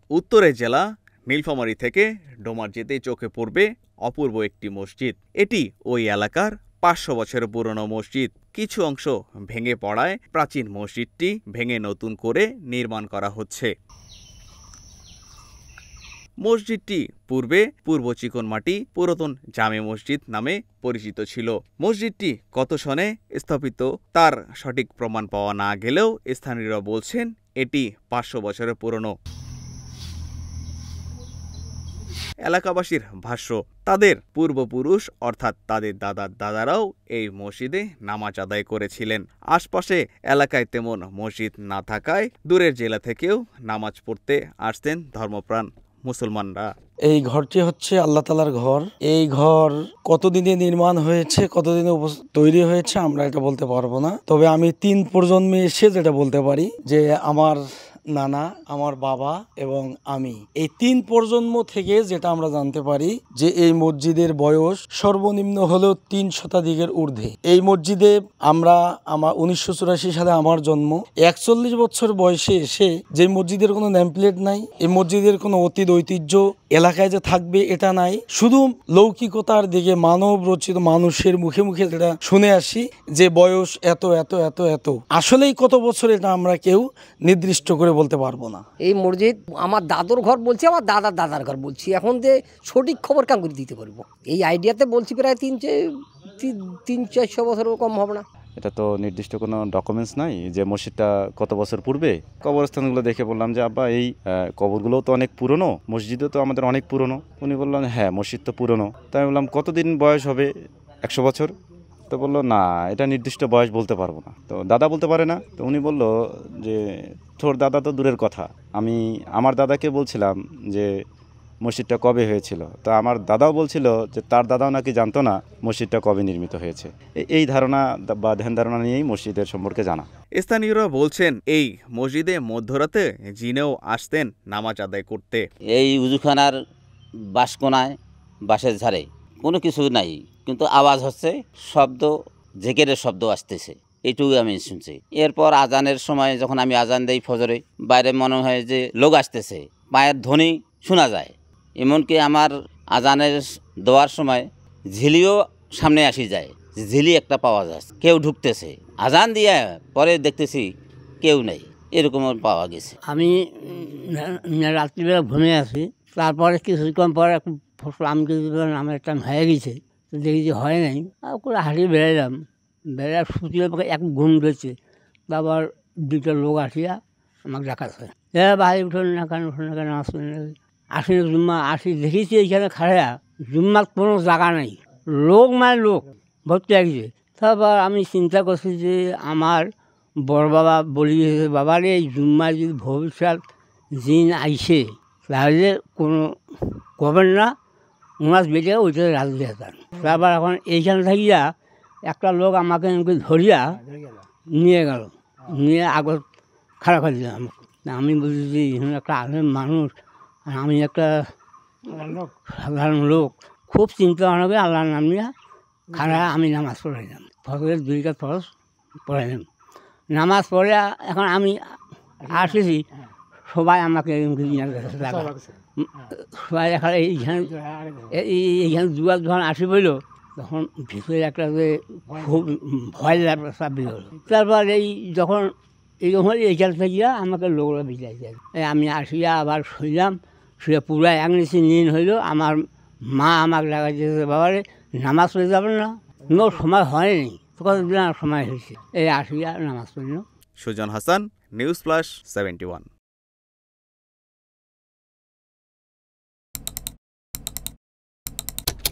উত্তরের জেলা নীলফামারী থেকে ডোমার যেতেই চোখে পড়বে অপূর্ব একটি মসজিদ। এটি ওই এলাকার ৫০০ বছরের পুরনো মসজিদ। কিছু অংশ ভেঙে পড়ায় প্রাচীন মসজিদটি ভেঙে নতুন করে নির্মাণ করা হচ্ছে। মসজিদটি পূর্বে পূর্ব চিকনমাটি পুরাতন জামে মসজিদ নামে পরিচিত ছিল। মসজিদটি কত সনে স্থাপিত তার সঠিক প্রমাণ পাওয়া না গেলেও স্থানীয়রা বলছেন এটি ৫০০ বছরের পুরনো। এলাকাবাসীর ভাষ্য, তাদের পূর্বপুরুষ অর্থাৎ তাদের দাদারাও এই মসজিদে নামাজ আদায় করেছিলেন। আশপাশে এলাকায় তেমন মসজিদ না থাকায় দূরের জেলা থেকেও নামাজ পড়তে আসতেন ধর্মপ্রাণ মুসলমানরা। এই ঘরটি হচ্ছে আল্লাহ তাআলার ঘর। এই ঘর কতদিনে নির্মাণ হয়েছে, কতদিনে তৈরি হয়েছে আমরা এটা বলতে পারবো না। তবে আমি ৩ প্রজন্মে এসে যেটা বলতে পারি যে আমার নানা, আমার বাবা এবং আমি, এই ৩ প্রজন্ম থেকে যেটা আমরা জানতে পারি যে এই মসজিদের বয়স সর্বনিম্ন হলেও ৩ শতাধিকের ঊর্ধ্বে। এই মসজিদে আমার ১৯৮৪ সালে আমার জন্ম। ৪১ বছর বয়সে এসে যে মসজিদের কোনো নেমপ্লেট নাই, এই মসজিদের কোনো অতীত ঐতিহ্য এলাকায় যে থাকবে এটা নাই, শুধু লৌকিকতার দিকে মানব রচিত মানুষের মুখে মুখে যেটা শুনে আসি যে বয়স এত এত এত এত, আসলেই কত বছর এটা আমরা কেউ নির্দিষ্ট করে বলতে পারবো না। এই মসজিদ আমার দাদুর ঘর বলছি, আমার দাদার ঘর বলছি, এখন যে সঠিক খবর কেমন করে দিতে পারবো? এই আইডিয়াতে বলছি প্রায় ৩00-৪০০ বছর কম হবে না। এটা তো নির্দিষ্ট কোনো ডকুমেন্টস নাই যে মসজিদটা কত বছর পূর্বে। কবরস্থানগুলো দেখে বললাম যে আব্বা এই কবরগুলোও তো অনেক পুরনো, মসজিদও তো আমাদের অনেক পুরনো। উনি বললেন হ্যাঁ মসজিদ তো পুরনো। তাই আমি বললাম কতদিন বয়স হবে? ১০০ বছর। তো বললো না এটা নির্দিষ্ট বয়স বলতে পারবো না। তো দাদা বলতে পারে না। তো উনি বললো যে তোর দাদা তো দূরের কথা, আমি আমার দাদাকে বলছিলাম যে মসজিদটা কবে হয়েছিল। তো আমার দাদাও বলছিল যে তার দাদাও নাকি জানতো না মসজিদটা কবে নির্মিত হয়েছে। এই ধারণা বা ধ্যান ধারণা নিয়েই মসজিদের সম্পর্কে জানা। স্থানীয়রা বলছেন এই মসজিদে মধ্যরাতে জিনেও আসতেন নামাজ আদায় করতে। এই উজুখানার বাঁশকোনায় বাঁশের ঝাড়ে কোনো কিছু নাই, কিন্তু আওয়াজ হচ্ছে, শব্দ, জেকেরের শব্দ আসতেছে, এইটুকু আমি শুনছি। এরপর আজানের সময় যখন আমি আজান দেই ফজরে, বাইরে মনে হয় যে লোক আসতেছে, পায়ের ধ্বনি শোনা যায়। এমনকি আমার আজানের দেওয়ার সময় ঝিলিও সামনে আসি যায়, ঝিলি একটা পাওয়া যায়, কেউ ঢুকতেছে। আজান দিয়ে পরে দেখতেছি কেউ নেই, এরকম পাওয়া গেছে। আমি রাত্রিবেলা ঘুমিয়ে আছি, তারপরে কিছুক্ষণ পরে আমি কিছু আমার একটা হয়ে গেছে, তো দেখি যে হয় নাই, করে হারিয়ে বেড়াইলাম। বেড়া শুটিয়ে এক ঘুম ধরেছে। তারপর 2টা লোক আসিয়া আমাকে দেখাচ্ছে, ভাই উঠুন না কেন, উঠুন না কেন, আসুন আসিনি জুম্মা আসি। দেখেছি এইখানে খাড়া জুম্মার কোনো জায়গা নেই, লোক মানে লোক ভর্তি আসছে। তারপর আমি চিন্তা করছি যে আমার বড় বাবা বলি বাবার এই জুম্মার যদি ভবিষ্যৎ জিন আইসে তাহলে কোনো করবেন না, ওনার বেটে ওইটা রাজু যেতেন। তারপর এখন এইখানে থাকিয়া একটা লোক আমাকে ধরিয়া নিয়ে গেল, নিয়ে আগত খাড়া করে দিলাম। আমি বলছি যে একটা আলেম মানুষ, আমি একটা সাধারণ লোক, খুব চিন্তা ভাবনা করে আল্লাহর নাম নিয়ে খাড়া আমি নামাজ পড়াইলাম। ফজরের 2 রাকাত ফরজ পড়াইলাম, নামাজ পড়ে এখন আমি আসেছি, সবাই আমাকে সবাই এখানে এইখানে দুয়ার যখন আসি বলল, তখন ভিতরে একটা যে খুব ভয় চাপি হলো। তারপর যখন এইখান থেকে আমাকে লোকরা বিদায় যায়। আমি আসিয়া আবার শুইলাম, শুয়ে পুরো এক নিচে নিন হইল। আমার মা আমাকে লাগাইছে, বাবারে নামাজ পড়ে যাবেন না, কোনো সময় হয়নি, কতদিন সময় হয়েছে। এই আসিয়া নামাজ পড়ল। Sujan Hasan, news plus 71।